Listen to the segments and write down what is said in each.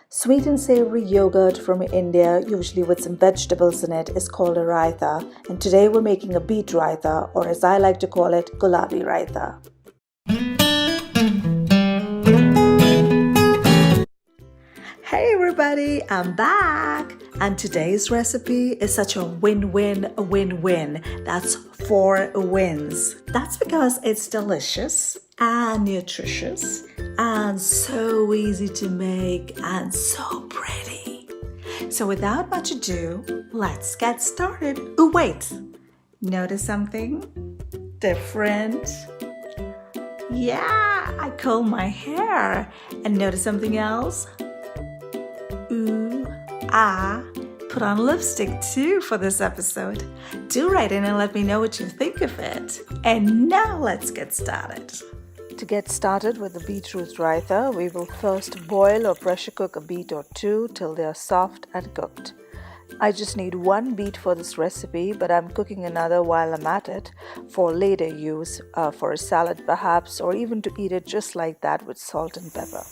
Sweet and savory yogurt from India, usually with some vegetables in it, is called a raita. And today we're making a beet raita, or as I like to call it, Gulabi Raita. Hey everybody, I'm back! And today's recipe is such a win-win. That's 4 wins. That's because it's delicious and nutritious and so easy to make and so pretty. So without much ado, let's get started. Oh wait, notice something different? Yeah, I comb my hair. And notice something else? Put on lipstick too for this episode. Do write in and let me know what you think of it. And now let's get started. To get started with the beetroot raita, we will first boil or pressure cook a beet or two till they are soft and cooked. I just need 1 beet for this recipe, but I'm cooking another while I'm at it for later use, for a salad perhaps, or even to eat it just like that with salt and pepper.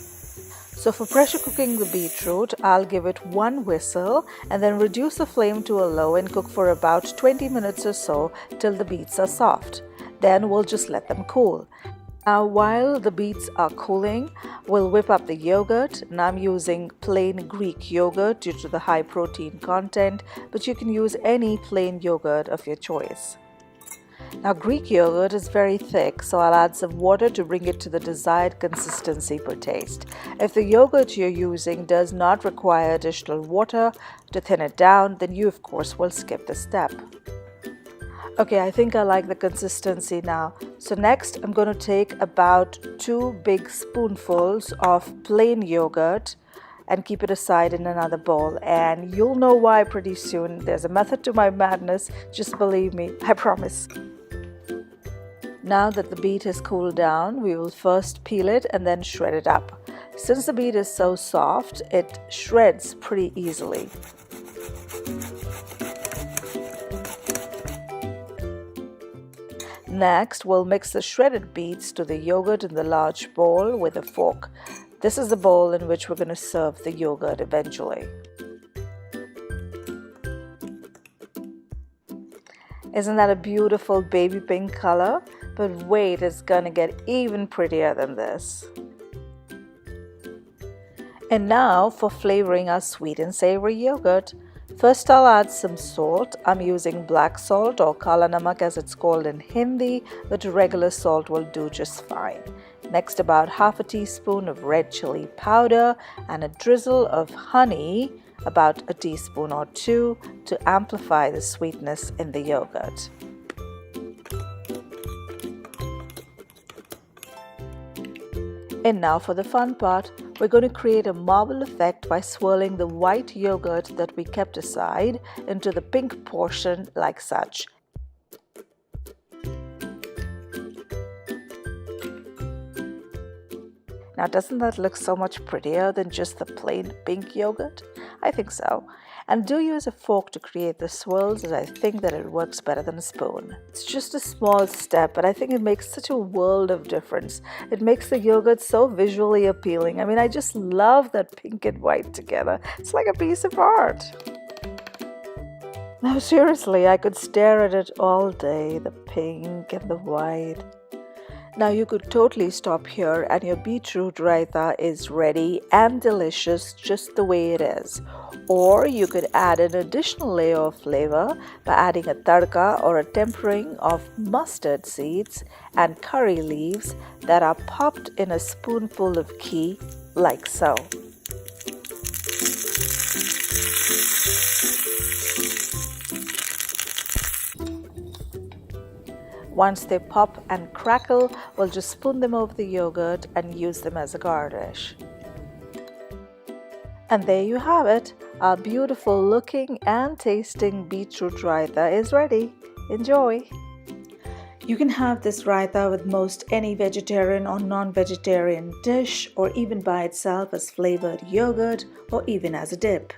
So for pressure cooking the beetroot, I'll give it 1 whistle and then reduce the flame to a low and cook for about 20 minutes or so till the beets are soft. Then we'll just let them cool. Now while the beets are cooling, we'll whip up the yogurt, and I'm using plain Greek yogurt due to the high protein content, but you can use any plain yogurt of your choice. Now Greek yogurt is very thick, so I'll add some water to bring it to the desired consistency per taste. If the yogurt you're using does not require additional water to thin it down, then you of course will skip this step. Okay, I think I like the consistency now. So next I'm going to take about 2 big spoonfuls of plain yogurt and keep it aside in another bowl, and you'll know why pretty soon. There's a method to my madness, just believe me, I promise. Now that the beet has cooled down, we will first peel it and then shred it up. Since the beet is so soft, it shreds pretty easily. Next, we'll mix the shredded beets to the yogurt in the large bowl with a fork. This is the bowl in which we're going to serve the yogurt eventually. Isn't that a beautiful baby pink color? But wait, it's gonna get even prettier than this. And now for flavoring our sweet and savory yogurt. First I'll add some salt. I'm using black salt or kala namak as it's called in Hindi, but regular salt will do just fine. Next, about half a teaspoon of red chili powder and a drizzle of honey, about a teaspoon or 2, to amplify the sweetness in the yogurt. And now for the fun part, we're going to create a marble effect by swirling the white yogurt that we kept aside into the pink portion like such. Now doesn't that look so much prettier than just the plain pink yogurt? I think so. And do use a fork to create the swirls, as I think that it works better than a spoon. It's just a small step, but I think it makes such a world of difference. It makes the yogurt so visually appealing. I mean, I just love that pink and white together. It's like a piece of art. Now seriously, I could stare at it all day, the pink and the white. Now you could totally stop here and your beetroot raita is ready and delicious just the way it is. Or you could add an additional layer of flavor by adding a tadka or a tempering of mustard seeds and curry leaves that are popped in a spoonful of ghee like so. Once they pop and crackle, we'll just spoon them over the yogurt and use them as a garnish. And there you have it. Our beautiful looking and tasting beetroot raita is ready. Enjoy! You can have this raita with most any vegetarian or non-vegetarian dish, or even by itself as flavored yogurt, or even as a dip.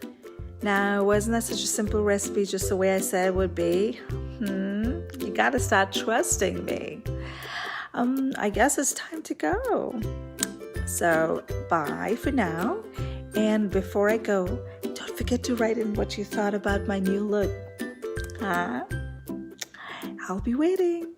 Now, wasn't that such a simple recipe, just the way I said it would be? You gotta start trusting me. I guess it's time to go. So, bye for now. And before I go, don't forget to write in what you thought about my new look. I'll be waiting.